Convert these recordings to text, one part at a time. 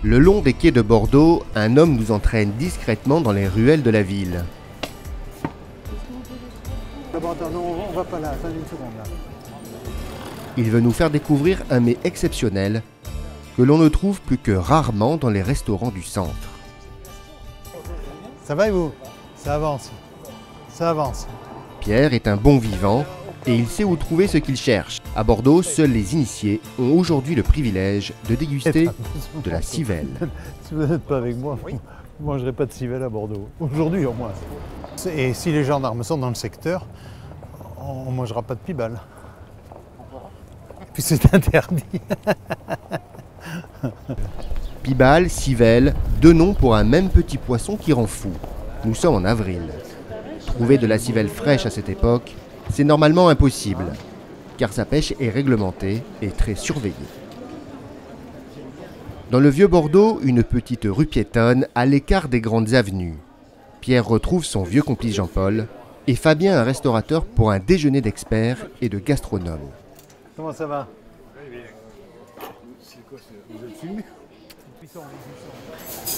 Le long des quais de Bordeaux, un homme nous entraîne discrètement dans les ruelles de la ville. On va pas là, attendez une seconde là. Il veut nous faire découvrir un mets exceptionnel que l'on ne trouve plus que rarement dans les restaurants du centre. Ça va et vous? Ça avance. Ça avance. Pierre est un bon vivant et il sait où trouver ce qu'il cherche. À Bordeaux, seuls les initiés ont aujourd'hui le privilège de déguster de la civelle. Si vous n'êtes pas avec moi, vous ne mangerez pas de civelle à Bordeaux. Aujourd'hui au moins. Et si les gendarmes sont dans le secteur, on ne mangera pas de pibale. Puis c'est interdit. Pibale, civelle, deux noms pour un même petit poisson qui rend fou. Nous sommes en avril. Trouver de la civelle fraîche à cette époque, c'est normalement impossible, car sa pêche est réglementée et très surveillée. Dans le vieux Bordeaux, une petite rue piétonne à l'écart des grandes avenues. Pierre retrouve son vieux complice Jean-Paul et Fabien, un restaurateur pour un déjeuner d'experts et de gastronomes. Comment ça va?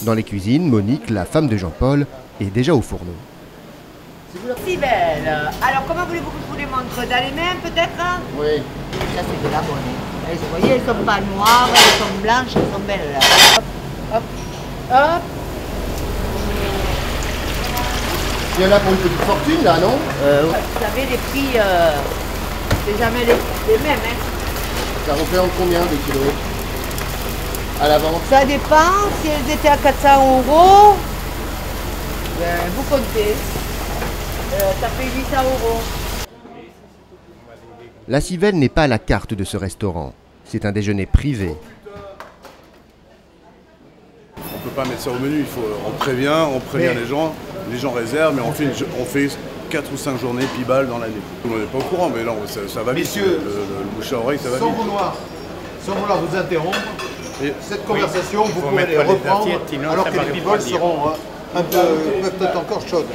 Dans les cuisines, Monique, la femme de Jean-Paul, est déjà au fourneau. Civelle. Alors, comment voulez-vous que je vous les montre? Dans les mains, peut-être? Oui. Ça, c'est de la bonne. Vous voyez, elles sont pas noires, elles sont blanches, elles sont belles, là. Hop, hop, hop. Il y en a pour une petite fortune, là, non? Vous savez, les prix, c'est jamais les mêmes, hein. Ça représente combien de kilos à la vente? Ça dépend. Si elles étaient à 400 €, ben, vous comptez. Ça fait 800 €. La civelle n'est pas à la carte de ce restaurant. C'est un déjeuner privé. On ne peut pas mettre ça au menu, on prévient les gens réservent, mais on fait 4 ou 5 journées pibale dans l'année. On n'est pas au courant, mais là ça va vite. Messieurs, le bouche à oreille, ça va sans vite. vouloir vous interrompre, cette conversation, vous pouvez les reprendre alors que les piboles seront peut-être encore chaudes.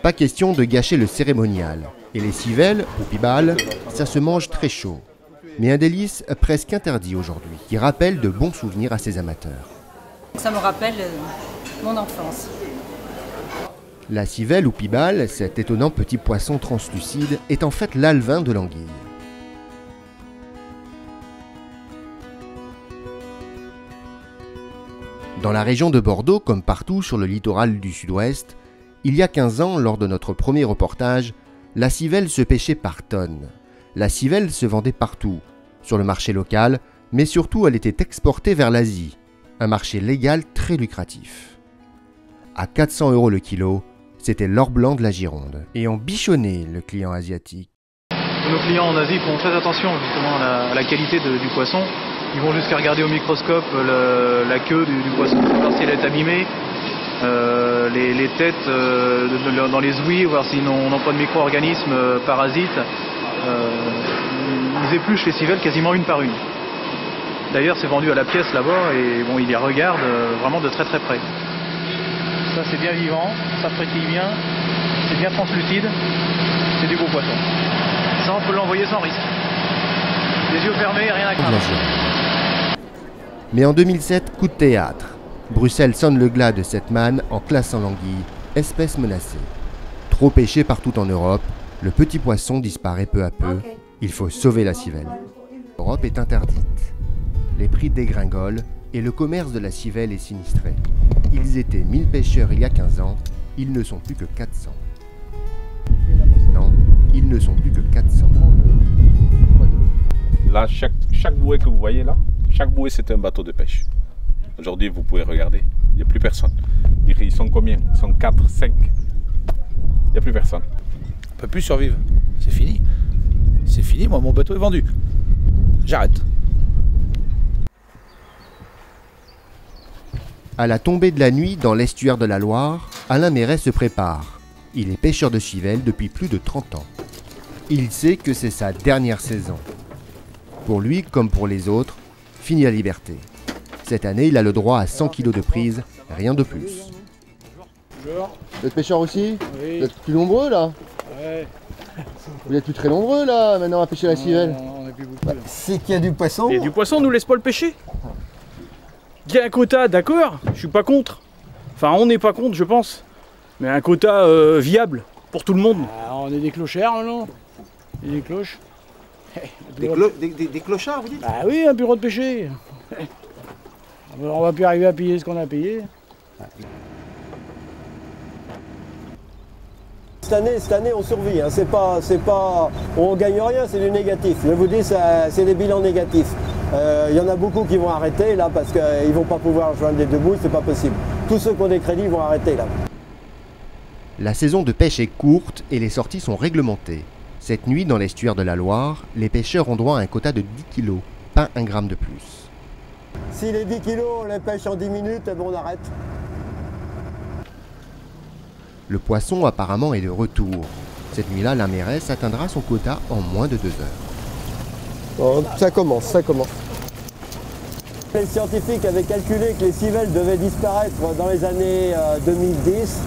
Pas question de gâcher le cérémonial. Et les civelles, ou pibales, ça se mange très chaud. Mais un délice presque interdit aujourd'hui, qui rappelle de bons souvenirs à ses amateurs. Ça me rappelle mon enfance. La civelle ou pibale, cet étonnant petit poisson translucide, est en fait l'alevin de l'anguille. Dans la région de Bordeaux, comme partout sur le littoral du sud-ouest, il y a 15 ans, lors de notre premier reportage, la civelle se pêchait par tonnes. La civelle se vendait partout, sur le marché local, mais surtout elle était exportée vers l'Asie, un marché légal très lucratif. À 400 € le kilo, c'était l'or blanc de la Gironde. Et on bichonnait le client asiatique. Nos clients en Asie font très attention justement à la qualité du poisson. Ils vont jusqu'à regarder au microscope la queue du poisson pour voir si elle est abîmée, les têtes dans les ouïes, voir s'ils n'ont pas de micro-organismes parasites. Ils épluchent les civelles quasiment une par une. D'ailleurs, c'est vendu à la pièce là-bas et bon, ils les regardent vraiment de très très près. Ça, c'est bien vivant, ça frétille bien, c'est bien translucide, c'est du beau poisson. Ça, on peut l'envoyer sans risque. Les yeux fermés, rien à craindre. Mais en 2007, coup de théâtre. Bruxelles sonne le glas de cette manne en classant l'anguille, espèce menacée. Trop pêché partout en Europe, le petit poisson disparaît peu à peu. Il faut sauver la civelle. L'Europe est interdite. Les prix dégringolent et le commerce de la civelle est sinistré. Ils étaient 1000 pêcheurs il y a 15 ans, ils ne sont plus que 400. Non, ils ne sont plus que 400. Là, chaque bouée que vous voyez là, chaque bouée c'est un bateau de pêche. Aujourd'hui, vous pouvez regarder, il n'y a plus personne. Ils sont combien? Ils sont 4, 5. Il n'y a plus personne. On ne peut plus survivre, c'est fini. C'est fini, moi mon bateau est vendu. J'arrête. À la tombée de la nuit dans l'estuaire de la Loire, Alain Méret se prépare. Il est pêcheur de civelle depuis plus de 30 ans. Il sait que c'est sa dernière saison. Pour lui, comme pour les autres, fini la liberté. Cette année, il a le droit à 100 kg de prise, rien de plus. Vous êtes pêcheur aussi? Oui. Vous êtes plus nombreux là? Ouais. Vous êtes plus très nombreux là, maintenant à pêcher la civelle? On est plus beaucoup là. C'est qu'il y a du poisson. Et du poisson, on nous laisse pas le pêcher. Qu'il y a un quota, d'accord, je suis pas contre. Enfin, on n'est pas contre, je pense. Mais un quota viable pour tout le monde. Ah, on est des clochards, non? Des cloches. Des clochards, vous dites? Ah oui, un bureau de pêcher. On va plus arriver à payer ce qu'on a payé. Cette année, on survit. Hein. C'est pas, on gagne rien, c'est du négatif. Je vous dis, c'est des bilans négatifs. Il y en a beaucoup qui vont arrêter là parce qu'ils ne vont pas pouvoir joindre les deux bouts, c'est pas possible. Tous ceux qui ont des crédits vont arrêter là. La saison de pêche est courte et les sorties sont réglementées. Cette nuit, dans l'estuaire de la Loire, les pêcheurs ont droit à un quota de 10 kg, pas 1 gramme de plus. Si les 10 kilos, on les pêche en 10 minutes, eh bon, on arrête. Le poisson apparemment est de retour. Cette nuit-là, la mairesse atteindra son quota en moins de 2 heures. Bon, ça commence. Les scientifiques avaient calculé que les civelles devaient disparaître dans les années 2010.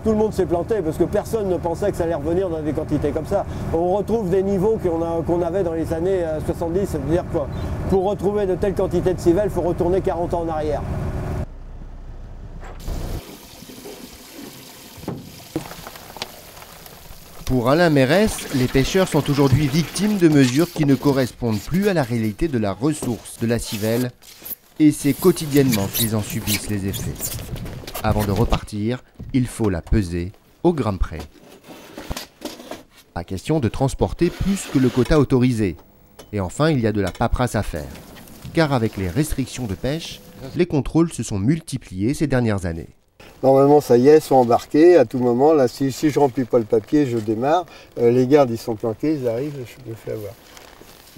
Tout le monde s'est planté parce que personne ne pensait que ça allait revenir dans des quantités comme ça. On retrouve des niveaux qu'on avait dans les années 70, c'est-à-dire que pour retrouver de telles quantités de civelles, il faut retourner 40 ans en arrière. Pour Alain Mérès, les pêcheurs sont aujourd'hui victimes de mesures qui ne correspondent plus à la réalité de la ressource de la civelle et c'est quotidiennement qu'ils en subissent les effets. Avant de repartir, il faut la peser au gramme près. Pas question de transporter plus que le quota autorisé. Et enfin, il y a de la paperasse à faire. Car avec les restrictions de pêche, les contrôles se sont multipliés ces dernières années. Normalement, ça y est, ils sont embarqués à tout moment. Là, si je ne remplis pas le papier, je démarre. Les gardes, ils sont planqués, ils arrivent, je me fais avoir.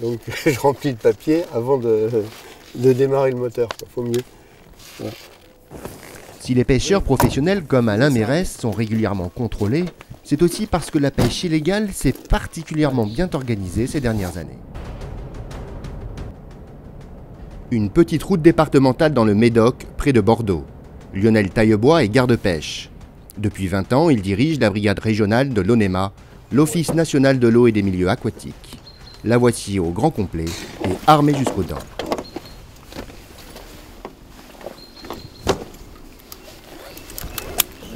Donc, je remplis le papier avant de démarrer le moteur. Il faut mieux. Voilà. Si les pêcheurs professionnels comme Alain Mérès sont régulièrement contrôlés, c'est aussi parce que la pêche illégale s'est particulièrement bien organisée ces dernières années. Une petite route départementale dans le Médoc, près de Bordeaux. Lionel Taillebois est garde-pêche. Depuis 20 ans, il dirige la brigade régionale de l'ONEMA, l'Office national de l'eau et des milieux aquatiques. La voici au grand complet et armée jusqu'aux dents.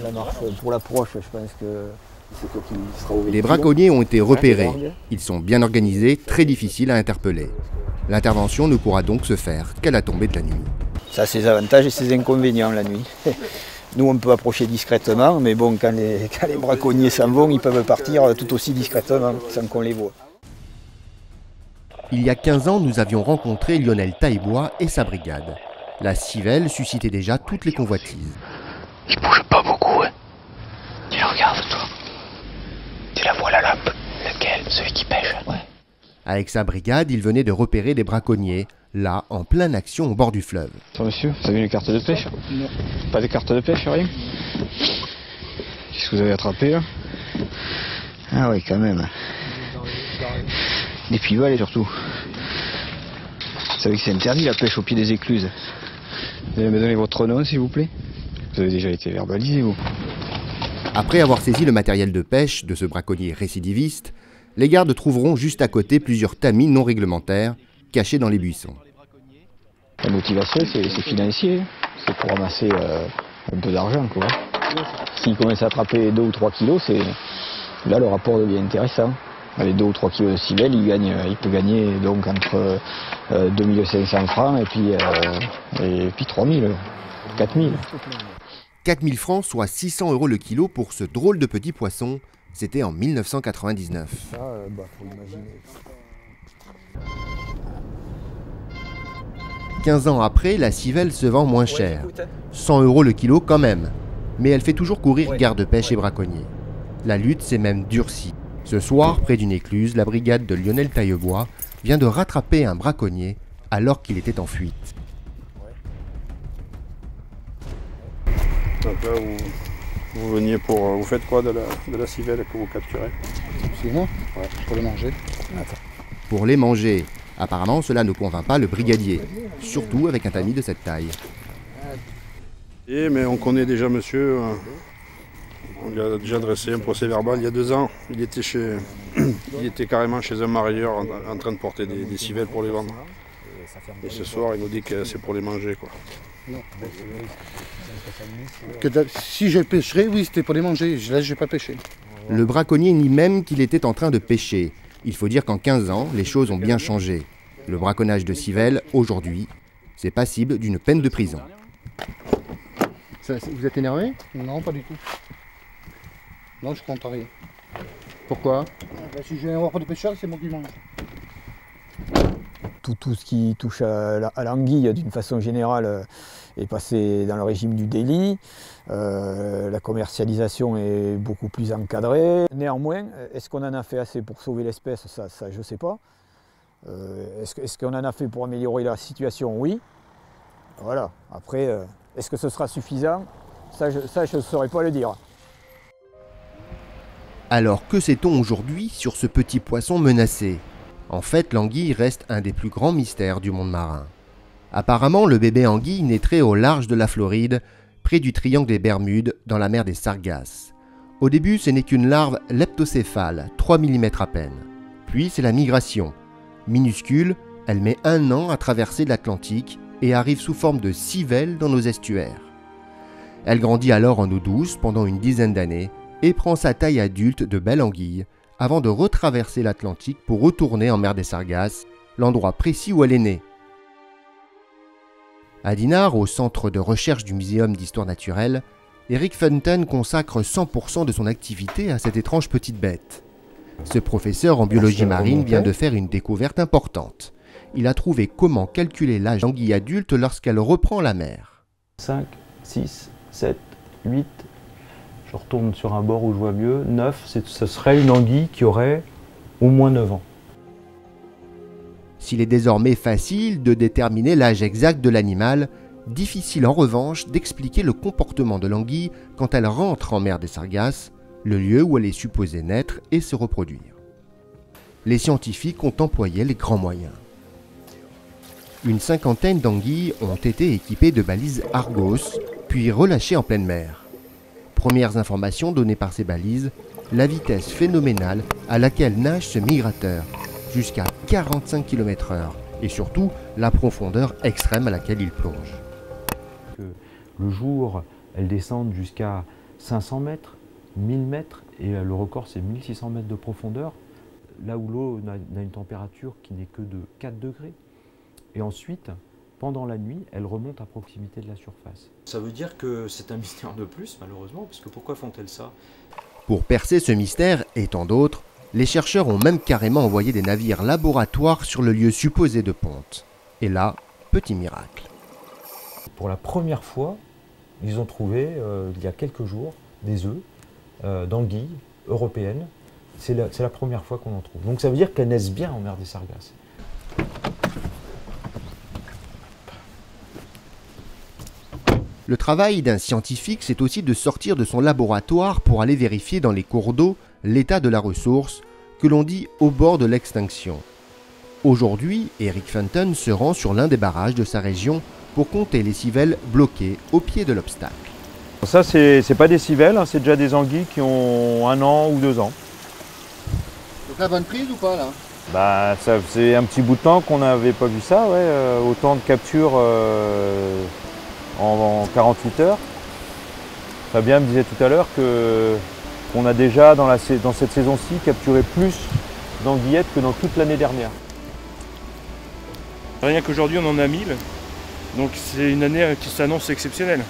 La marche pour l'approche, je pense que c'est toi qui sera au. Les braconniers ont été repérés. Ils sont bien organisés, très difficiles à interpeller. L'intervention ne pourra donc se faire qu'à la tombée de la nuit. Ça a ses avantages et ses inconvénients la nuit. Nous on peut approcher discrètement, mais bon, quand les braconniers s'en vont, ils peuvent partir tout aussi discrètement sans qu'on les voie. Il y a 15 ans, nous avions rencontré Lionel Taillebois et sa brigade. La civelle suscitait déjà toutes les convoitises. Il bouge pas beaucoup, hein. Tiens, regarde toi. Tu la vois la lampe? Lequel? Celui qui pêche? Ouais. Avec sa brigade, il venait de repérer des braconniers, là, en pleine action au bord du fleuve. Monsieur, vous avez une carte de pêche? Non. Pas de carte de pêche, rien? Qu'est-ce que vous avez attrapé, là? Ah oui, quand même. Des pivalets, surtout. Vous savez que c'est interdit, la pêche au pied des écluses. Vous allez me donner votre nom, s'il vous plaît? Vous avez déjà été verbalisé, vous? Après avoir saisi le matériel de pêche de ce braconnier récidiviste, les gardes trouveront juste à côté plusieurs tamis non réglementaires cachés dans les buissons. La motivation, c'est financier. C'est pour ramasser un peu d'argent, quoi. S'il commence à attraper 2 ou 3 kilos, là le rapport devient intéressant. Avec 2 ou 3 kilos de civelle, il peut gagner donc entre 2500 francs et puis 3000, 4000. 4000 francs, soit 600 € le kilo pour ce drôle de petit poisson, c'était en 1999. Ça, faut imaginer. 15 ans après, la civelle se vend moins cher. 100 € le kilo quand même. Mais elle fait toujours courir garde-pêche et braconniers. La lutte s'est même durcie. Ce soir, près d'une écluse, la brigade de Lionel Taillebois vient de rattraper un braconnier alors qu'il était en fuite. Donc là, vous veniez pour... Vous faites quoi de la civelle que vous capturez? Sinon, ouais, pour les manger. Attends. Pour les manger. Apparemment, cela ne convainc pas le brigadier, surtout avec un tamis de cette taille. Mais on connaît déjà monsieur, on lui a déjà dressé un procès verbal il y a 2 ans. Il était carrément chez un marailleur en train de porter des civelles pour les vendre. Et ce soir, il nous dit que c'est pour les manger, quoi. Non. Si je pêcherais, oui, c'était pour les manger. Là, je n'ai pas pêché. Le braconnier nie même qu'il était en train de pêcher. Il faut dire qu'en 15 ans, les choses ont bien changé. Le braconnage de civelle, aujourd'hui, c'est passible d'une peine de prison. Vous êtes énervé? Non, pas du tout. Non, je compte rien. Pourquoi? Si je viens voir pas de pêcheurs, c'est moi qui mange. Tout ce qui touche à l'anguille, d'une façon générale, est passé dans le régime du délit. La commercialisation est beaucoup plus encadrée. Néanmoins, est-ce qu'on en a fait assez pour sauver l'espèce? Ça, je ne sais pas. Est-ce qu'on en a fait pour améliorer la situation? Oui. Voilà. Après, est-ce que ce sera suffisant? Ça, je ne saurais pas le dire. Alors que sait-on aujourd'hui sur ce petit poisson menacé? En fait, l'anguille reste un des plus grands mystères du monde marin. Apparemment, le bébé anguille naîtrait au large de la Floride, près du triangle des Bermudes, dans la mer des Sargasses. Au début, ce n'est qu'une larve leptocéphale, 3 mm à peine. Puis c'est la migration. Minuscule, elle met 1 an à traverser l'Atlantique et arrive sous forme de civelle dans nos estuaires. Elle grandit alors en eau douce pendant une dizaine d'années et prend sa taille adulte de belle anguille avant de retraverser l'Atlantique pour retourner en mer des Sargasses, l'endroit précis où elle est née. À Dinard, au centre de recherche du Muséum d'histoire naturelle, Eric Fenton consacre 100% de son activité à cette étrange petite bête. Ce professeur en biologie marine vient de faire une découverte importante. Il a trouvé comment calculer l'âge d'anguille adulte lorsqu'elle reprend la mer. 5, 6, 7, 8, je retourne sur un bord où je vois mieux, 9, ce serait une anguille qui aurait au moins 9 ans. S'il est désormais facile de déterminer l'âge exact de l'animal, difficile en revanche d'expliquer le comportement de l'anguille quand elle rentre en mer des Sargasses, le lieu où elle est supposée naître et se reproduire. Les scientifiques ont employé les grands moyens. Une cinquantaine d'anguilles ont été équipées de balises Argos, puis relâchées en pleine mer. Premières informations données par ces balises, la vitesse phénoménale à laquelle nage ce migrateur, jusqu'à 45 km/h, et surtout la profondeur extrême à laquelle il plonge. Le jour, elles descendent jusqu'à 500 mètres, 1000 mètres, et le record c'est 1600 mètres de profondeur, là où l'eau n'a une température qui n'est que de 4 degrés. Et ensuite, pendant la nuit, elles remontent à proximité de la surface. Ça veut dire que c'est un mystère de plus, malheureusement, parce que pourquoi font-elles ça? Pour percer ce mystère, et tant d'autres, les chercheurs ont même carrément envoyé des navires laboratoires sur le lieu supposé de ponte. Et là, petit miracle. Pour la première fois, ils ont trouvé, il y a quelques jours, des œufs d'anguilles européennes. C'est la première fois qu'on en trouve. Donc ça veut dire qu'elles naissent bien en mer des Sargasses. Le travail d'un scientifique, c'est aussi de sortir de son laboratoire pour aller vérifier dans les cours d'eau l'état de la ressource que l'on dit au bord de l'extinction. Aujourd'hui, Eric Fenton se rend sur l'un des barrages de sa région pour compter les civelles bloquées au pied de l'obstacle. Ça, c'est pas des civelles, hein, c'est déjà des anguilles qui ont 1 an ou 2 ans. Donc la bonne prise ou pas là? Bah, ça faisait un petit bout de temps qu'on n'avait pas vu ça, ouais, autant de captures en 48 heures. Fabien me disait tout à l'heure qu'on a déjà dans cette saison-ci capturé plus d'anguillettes que dans toute l'année dernière. Rien qu'aujourd'hui on en a 1000, donc c'est une année qui s'annonce exceptionnelle.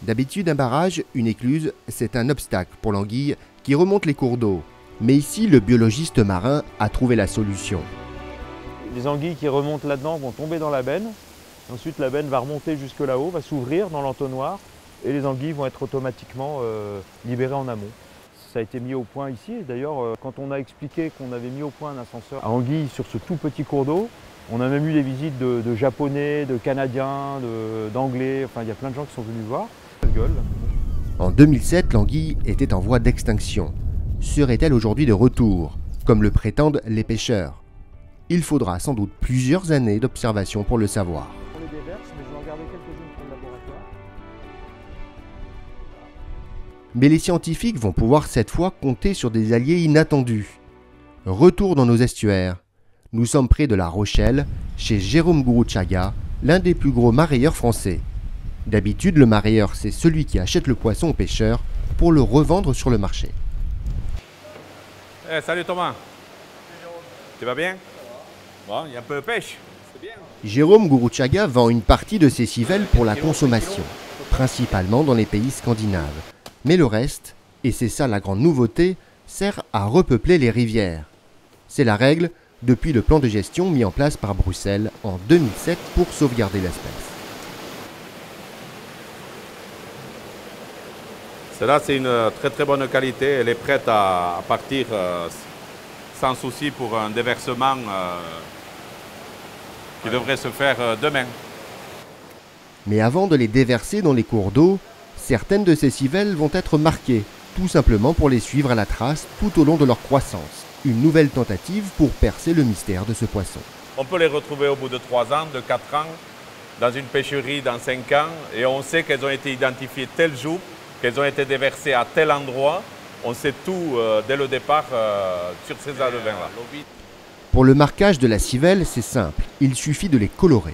D'habitude, un barrage, une écluse, c'est un obstacle pour l'anguille qui remonte les cours d'eau. Mais ici, le biologiste marin a trouvé la solution. Les anguilles qui remontent là-dedans vont tomber dans la benne. Ensuite, la benne va remonter jusque là-haut, va s'ouvrir dans l'entonnoir et les anguilles vont être automatiquement libérées en amont. Ça a été mis au point ici. D'ailleurs, quand on a expliqué qu'on avait mis au point un ascenseur à anguilles sur ce tout petit cours d'eau, on a même eu des visites de Japonais, de Canadiens, d'Anglais. Enfin, il y a plein de gens qui sont venus voir. En 2007, l'anguille était en voie d'extinction. Serait-elle aujourd'hui de retour, comme le prétendent les pêcheurs? Il faudra sans doute plusieurs années d'observation pour le savoir. Mais les scientifiques vont pouvoir cette fois compter sur des alliés inattendus. Retour dans nos estuaires. Nous sommes près de La Rochelle, chez Jérôme Gourouchaga, l'un des plus gros marailleurs français. D'habitude, le marailleur, c'est celui qui achète le poisson au pêcheur pour le revendre sur le marché. Salut Thomas. Tu vas bien? Bon, il y a un peu de pêche. C'est bien. Jérôme Gourouchaga vend une partie de ses civelles pour la consommation, principalement dans les pays scandinaves. Mais le reste, et c'est ça la grande nouveauté, sert à repeupler les rivières. C'est la règle depuis le plan de gestion mis en place par Bruxelles en 2007 pour sauvegarder l'espèce. Celle-là, c'est une très très bonne qualité. Elle est prête à partir sans souci pour un déversement qui devrait se faire demain. Mais avant de les déverser dans les cours d'eau, certaines de ces civelles vont être marquées, tout simplement pour les suivre à la trace tout au long de leur croissance. Une nouvelle tentative pour percer le mystère de ce poisson. On peut les retrouver au bout de 3 ans, de 4 ans, dans une pêcherie dans 5 ans, et on sait qu'elles ont été identifiées tel jour, qu'elles ont été déversées à tel endroit. On sait tout dès le départ sur ces alevins-là. Pour le marquage de la civelle, c'est simple, il suffit de les colorer.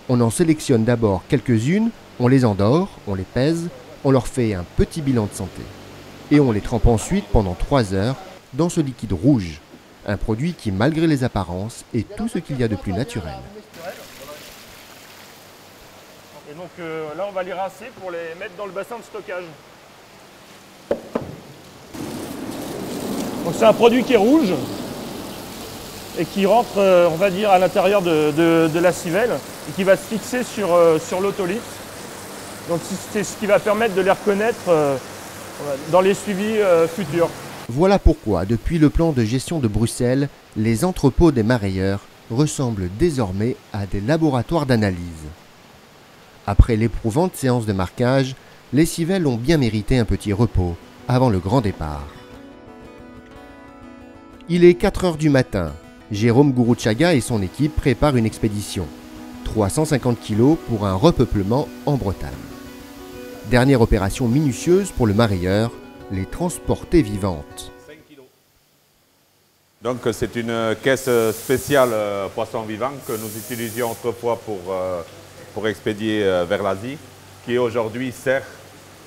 On en sélectionne d'abord quelques-unes, on les endort, on les pèse, on leur fait un petit bilan de santé. Et on les trempe ensuite pendant 3 heures dans ce liquide rouge, un produit qui, malgré les apparences, est tout ce qu'il y a de plus naturel. Et donc là, on va les rincer pour les mettre dans le bassin de stockage. Donc c'est un produit qui est rouge et qui rentre, on va dire, à l'intérieur de la civelle et qui va se fixer sur l'otolithe. Donc c'est ce qui va permettre de les reconnaître dans les suivis futurs. Voilà pourquoi, depuis le plan de gestion de Bruxelles, les entrepôts des marailleurs ressemblent désormais à des laboratoires d'analyse. Après l'éprouvante séance de marquage, les civelles ont bien mérité un petit repos avant le grand départ. Il est 4 heures du matin. Jérôme Gourouchaga et son équipe préparent une expédition. 350 kg pour un repeuplement en Bretagne. Dernière opération minutieuse pour le marailleur, les transporter vivantes. Donc c'est une caisse spéciale poisson vivant que nous utilisions autrefois pour expédier vers l'Asie, qui aujourd'hui sert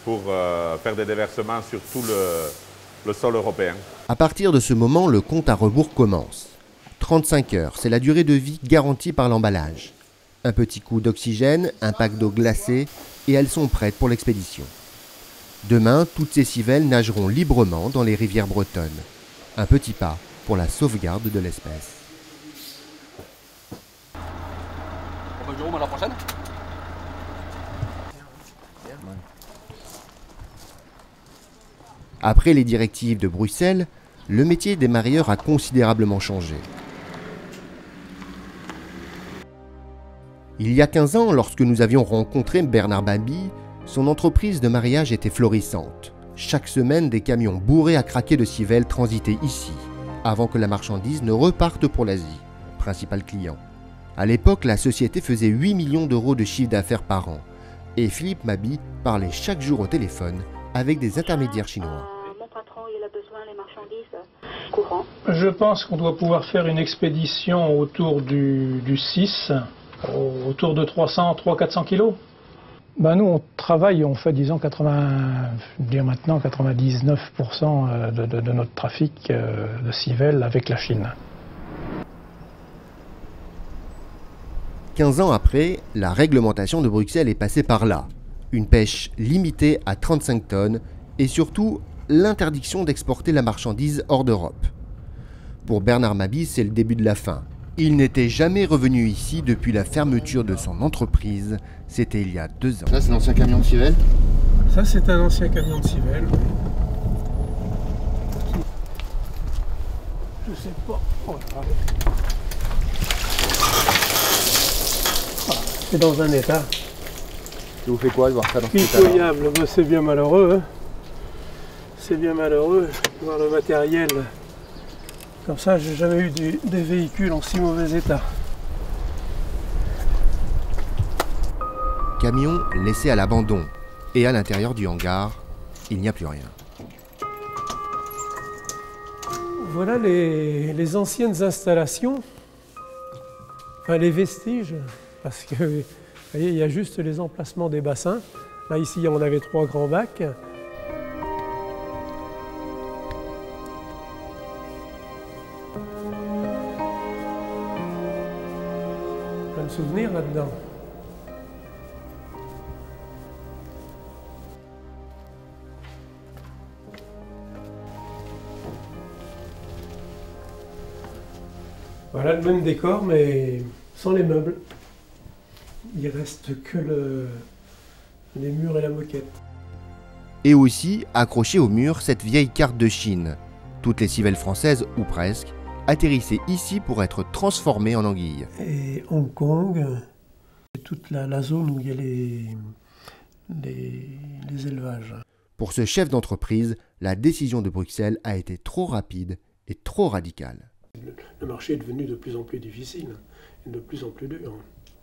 pour faire des déversements sur tout le sol européen. À partir de ce moment, le compte à rebours commence. 35 heures, c'est la durée de vie garantie par l'emballage. Un petit coup d'oxygène, un pack d'eau glacée, et elles sont prêtes pour l'expédition. Demain, toutes ces civelles nageront librement dans les rivières bretonnes. Un petit pas pour la sauvegarde de l'espèce. Jérôme, à la prochaine. Après les directives de Bruxelles, le métier des marailleurs a considérablement changé. Il y a 15 ans, lorsque nous avions rencontré Bernard Babi, son entreprise de mareyage était florissante. Chaque semaine, des camions bourrés à craquer de civelles transitaient ici, avant que la marchandise ne reparte pour l'Asie, principal client. À l'époque, la société faisait 8 millions d'euros de chiffre d'affaires par an, et Philippe Mabi parlait chaque jour au téléphone avec des intermédiaires chinois. Mon patron, il a besoin des marchandises courant. Je pense qu'on doit pouvoir faire une expédition autour du 6, autour de 300-400 kilos. Ben nous, on travaille, on fait, disons, 99% de notre trafic de civelles avec la Chine. 15 ans après, la réglementation de Bruxelles est passée par là. Une pêche limitée à 35 tonnes et surtout l'interdiction d'exporter la marchandise hors d'Europe. Pour Bernard Mabi, c'est le début de la fin. Il n'était jamais revenu ici depuis la fermeture de son entreprise. C'était il y a 2 ans. Ça, c'est l'ancien camion de civelle? Ça, c'est un ancien camion de civelle. Je sais pas. Oh, c'est dans un état. Ça vous fait quoi de voir ça dans cet état? Pitoyable. Ben, c'est bien malheureux. Hein. C'est bien malheureux de voir le matériel. Comme ça, j'ai jamais eu des véhicules en si mauvais état. Camion laissé à l'abandon. Et à l'intérieur du hangar, il n'y a plus rien. Voilà les anciennes installations Enfin, les vestiges, parce que vous voyez, il y a juste les emplacements des bassins. Là, ici, on avait 3 grands bacs. Plein de souvenirs là-dedans. Voilà le même décor, mais sans les meubles. Il reste que les murs et la moquette. Et aussi, accrochée au mur, cette vieille carte de Chine. Toutes les civelles françaises, ou presque, atterrissaient ici pour être transformées en anguilles. Et Hong Kong, toute la zone où il y a les élevages. Pour ce chef d'entreprise, la décision de Bruxelles a été trop rapide et trop radicale. Le marché est devenu de plus en plus difficile et de plus en plus dur.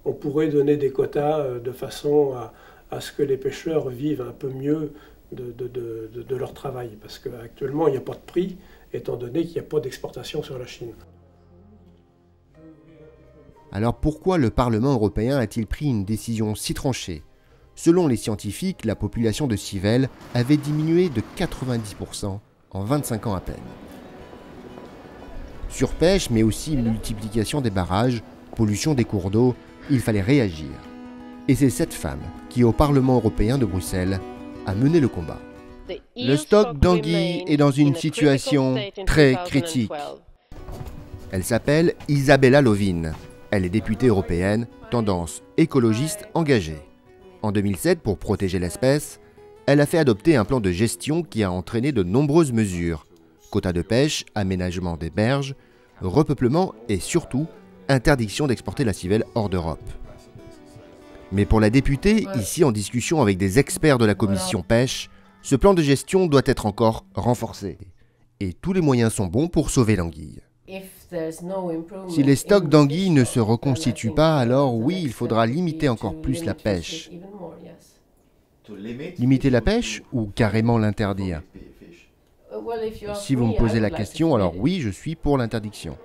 On pourrait donner des quotas de façon à ce que les pêcheurs vivent un peu mieux de leur travail, parce qu'actuellement il n'y a pas de prix, étant donné qu'il n'y a pas d'exportation sur la Chine. Alors pourquoi le Parlement européen a-t-il pris une décision si tranchée? Selon les scientifiques, la population de civelles avait diminué de 90% en 25 ans à peine. Surpêche, mais aussi multiplication des barrages, pollution des cours d'eau, il fallait réagir. Et c'est cette femme qui, au Parlement européen de Bruxelles, a mené le combat. Le stock d'anguilles est dans une situation très critique. Elle s'appelle Isabella Lövin. Elle est députée européenne, tendance écologiste engagée. En 2007, pour protéger l'espèce, elle a fait adopter un plan de gestion qui a entraîné de nombreuses mesures. Quotas de pêche, aménagement des berges, repeuplement et surtout interdiction d'exporter la civelle hors d'Europe. Mais pour la députée, ici en discussion avec des experts de la commission pêche, ce plan de gestion doit être encore renforcé. Et tous les moyens sont bons pour sauver l'anguille. Si les stocks d'anguilles ne se reconstituent pas, alors oui, il faudra limiter encore plus la pêche. Limiter la pêche ou carrément l'interdire? Si vous me posez la question, alors oui, je suis pour l'interdiction.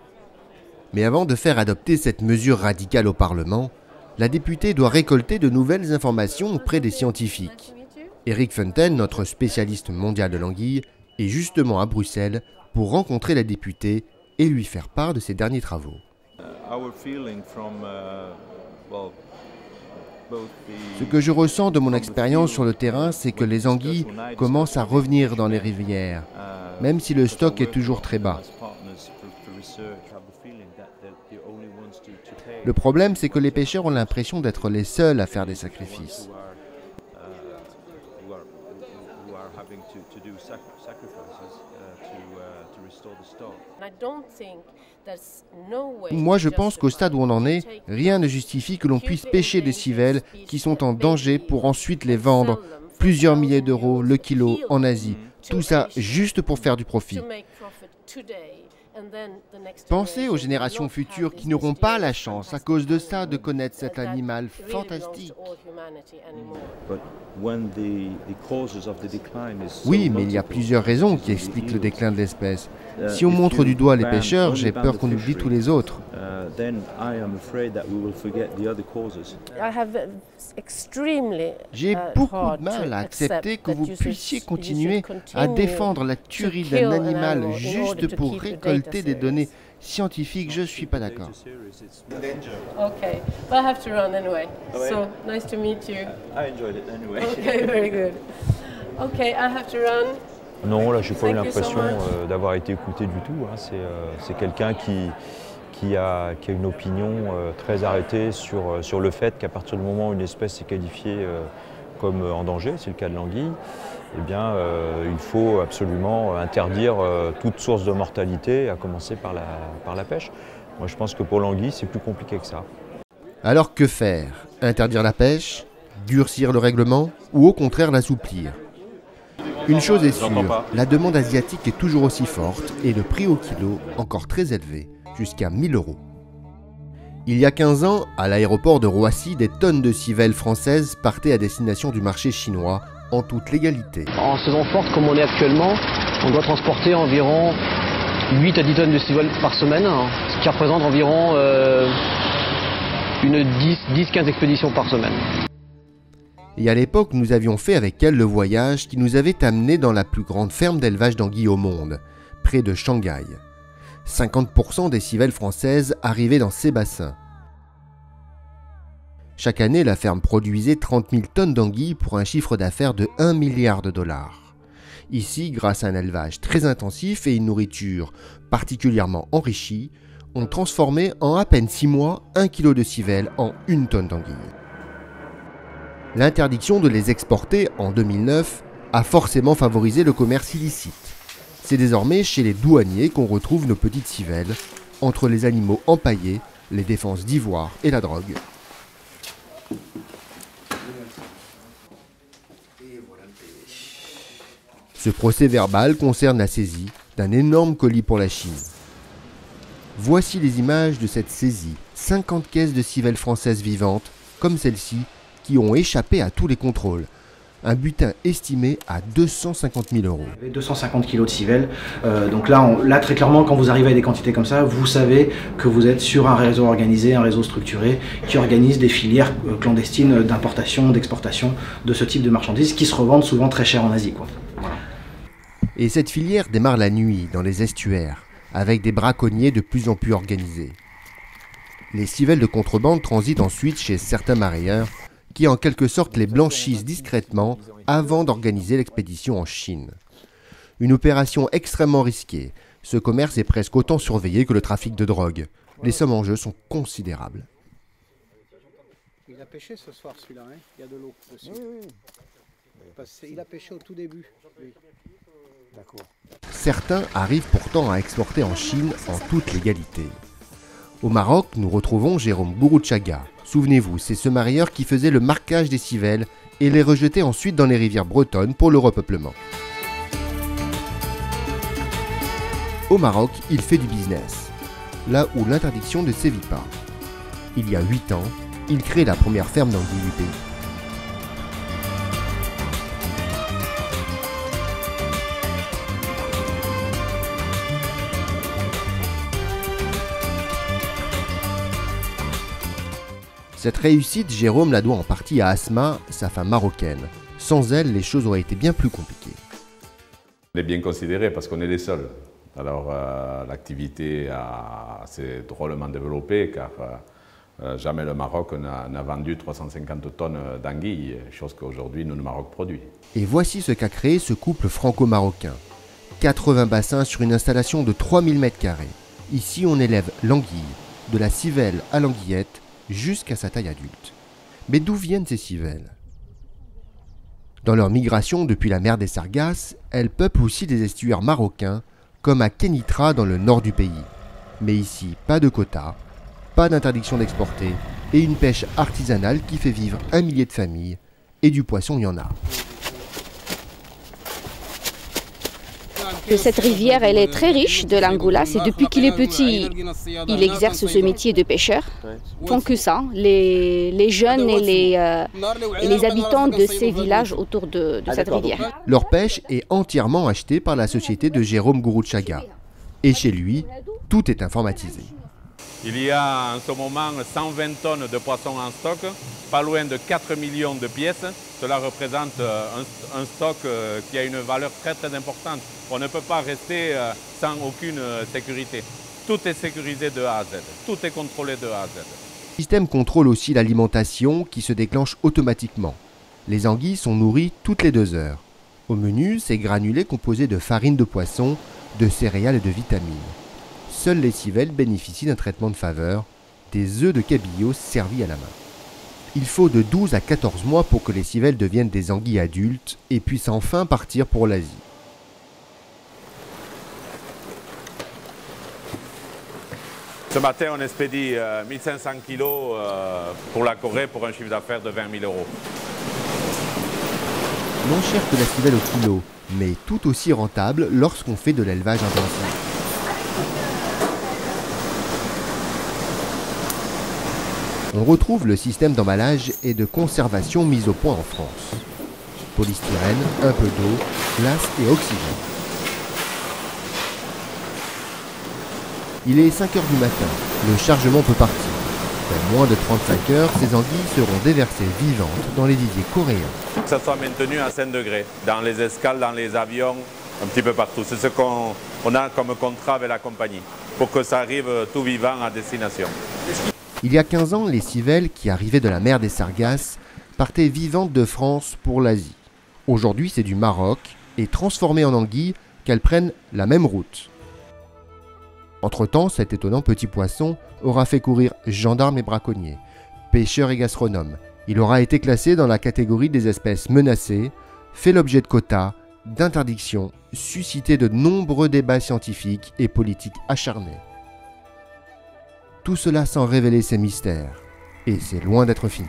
Mais avant de faire adopter cette mesure radicale au Parlement, la députée doit récolter de nouvelles informations auprès des scientifiques. Eric Fontaine, notre spécialiste mondial de l'anguille, est justement à Bruxelles pour rencontrer la députée et lui faire part de ses derniers travaux. Ce que je ressens de mon expérience sur le terrain, c'est que les anguilles commencent à revenir dans les rivières, même si le stock est toujours très bas. Le problème, c'est que les pêcheurs ont l'impression d'être les seuls à faire des sacrifices. Moi, je pense qu'au stade où on en est, rien ne justifie que l'on puisse pêcher des civelles qui sont en danger pour ensuite les vendre plusieurs milliers d'euros le kilo en Asie. Tout ça juste pour faire du profit. Pensez aux générations futures qui n'auront pas la chance, à cause de ça, de connaître cet animal fantastique. Oui, mais il y a plusieurs raisons qui expliquent le déclin de l'espèce. Si on montre du doigt les pêcheurs, j'ai peur qu'on oublie tous les autres. J'ai beaucoup de mal à accepter que vous puissiez continuer à défendre la tuerie d'un animal juste pour récolter des données scientifiques. Je ne suis pas d'accord. Okay, but I have to run anyway. So nice to meet you. I enjoyed it anyway. Okay, very good. Okay, I have to run. Non, là, je n'ai pas eu l'impression d'avoir été écouté du tout. Hein. C'est quelqu'un qui a une opinion très arrêtée sur le fait qu'à partir du moment où une espèce est qualifiée comme en danger, c'est le cas de l'anguille, eh bien, il faut absolument interdire toute source de mortalité, à commencer par la pêche. Moi, je pense que pour l'anguille, c'est plus compliqué que ça. Alors que faire? Interdire la pêche? Durcir le règlement? Ou au contraire l'assouplir? Une chose est sûre, la demande asiatique est toujours aussi forte et le prix au kilo encore très élevé, jusqu'à 1 000 €. Il y a 15 ans, à l'aéroport de Roissy, des tonnes de civelles françaises partaient à destination du marché chinois en toute légalité. En saison forte comme on est actuellement, on doit transporter environ 8 à 10 tonnes de civelles par semaine, hein, ce qui représente environ une 10-15 expéditions par semaine. Et à l'époque, nous avions fait avec elle le voyage qui nous avait amené dans la plus grande ferme d'élevage d'anguilles au monde, près de Shanghai. 50% des civelles françaises arrivaient dans ces bassins. Chaque année, la ferme produisait 30 000 tonnes d'anguilles pour un chiffre d'affaires de 1 milliard de dollars. Ici, grâce à un élevage très intensif et une nourriture particulièrement enrichie, on transformait en à peine 6 mois 1 kg de civelles en 1 tonne d'anguilles. L'interdiction de les exporter en 2009 a forcément favorisé le commerce illicite. C'est désormais chez les douaniers qu'on retrouve nos petites civelles, entre les animaux empaillés, les défenses d'ivoire et la drogue. Ce procès-verbal concerne la saisie d'un énorme colis pour la Chine. Voici les images de cette saisie. 50 caisses de civelles françaises vivantes, comme celle-ci, qui ont échappé à tous les contrôles. Un butin estimé à 250 000 €. 250 kg de civelles. Donc là, très clairement, quand vous arrivez à des quantités comme ça, vous savez que vous êtes sur un réseau organisé, un réseau structuré, qui organise des filières clandestines d'importation, d'exportation de ce type de marchandises qui se revendent souvent très cher en Asie, quoi. Voilà. Et cette filière démarre la nuit, dans les estuaires, avec des braconniers de plus en plus organisés. Les civelles de contrebande transitent ensuite chez certains mareyeurs, qui en quelque sorte les blanchissent discrètement avant d'organiser l'expédition en Chine. Une opération extrêmement risquée. Ce commerce est presque autant surveillé que le trafic de drogue. Les sommes en jeu sont considérables. Il a pêché ce soir celui-là, hein. Il y a de l'eau dessus. Oui. Parce qu'il a pêché au tout début. Oui. D'accord. Certains arrivent pourtant à exporter en Chine en toute légalité. Au Maroc, nous retrouvons Jérôme Gourouchaga. Souvenez-vous, c'est ce mareyeur qui faisait le marquage des civelles et les rejetait ensuite dans les rivières bretonnes pour le repeuplement. Au Maroc, il fait du business, là où l'interdiction ne sévit pas. Il y a 8 ans, il crée la première ferme d'anguilles du pays. Cette réussite, Jérôme la doit en partie à Asma, sa femme marocaine. Sans elle, les choses auraient été bien plus compliquées. On est bien considéré parce qu'on est les seuls. Alors l'activité s'est drôlement développée car jamais le Maroc n'a vendu 350 tonnes d'anguilles, chose qu'aujourd'hui nous, le Maroc, produit. Et voici ce qu'a créé ce couple franco-marocain. 80 bassins sur une installation de 3000 m². Ici, on élève l'anguille, de la civelle à l'anguillette, jusqu'à sa taille adulte. Mais d'où viennent ces civelles? Dans leur migration depuis la mer des Sargasses, elles peuplent aussi des estuaires marocains, comme à Kénitra dans le nord du pays. Mais ici, pas de quotas, pas d'interdiction d'exporter, et une pêche artisanale qui fait vivre 1 millier de familles, et du poisson il y en a. Cette rivière, elle est très riche de l'Angola. C'est depuis qu'il est petit, il exerce ce métier de pêcheur. Ils font que ça, les jeunes et les habitants de ces villages autour de cette rivière. Leur pêche est entièrement achetée par la société de Jérôme Gourouchaga. Et chez lui, tout est informatisé. Il y a en ce moment 120 tonnes de poissons en stock, pas loin de 4 millions de pièces. Cela représente un stock qui a une valeur très très importante. On ne peut pas rester sans aucune sécurité. Tout est sécurisé de A à Z, tout est contrôlé de A à Z. Le système contrôle aussi l'alimentation qui se déclenche automatiquement. Les anguilles sont nourries toutes les 2 heures. Au menu, c'est granulés composés de farine de poisson, de céréales et de vitamines. Seules les civelles bénéficient d'un traitement de faveur, des œufs de cabillaud servis à la main. Il faut de 12 à 14 mois pour que les civelles deviennent des anguilles adultes et puissent enfin partir pour l'Asie. Ce matin, on expédie 1500 kg pour la Corée pour un chiffre d'affaires de 20 000 €. Moins cher que la civelle au kilo, mais tout aussi rentable lorsqu'on fait de l'élevage intensif. On retrouve le système d'emballage et de conservation mis au point en France. Polystyrène, un peu d'eau, glace et oxygène. Il est 5 h du matin, le chargement peut partir. Après moins de 35 heures, ces anguilles seront déversées vivantes dans les viviers coréens. Que ça soit maintenu à 5 degrés, dans les escales, dans les avions, un petit peu partout. C'est ce qu'on a comme contrat avec la compagnie, pour que ça arrive tout vivant à destination. Il y a 15 ans, les civelles qui arrivaient de la mer des Sargasses partaient vivantes de France pour l'Asie. Aujourd'hui, c'est du Maroc et transformées en anguilles qu'elles prennent la même route. Entre-temps, cet étonnant petit poisson aura fait courir gendarmes et braconniers, pêcheurs et gastronomes. Il aura été classé dans la catégorie des espèces menacées, fait l'objet de quotas, d'interdictions, suscité de nombreux débats scientifiques et politiques acharnés. Tout cela sans révéler ses mystères, et c'est loin d'être fini.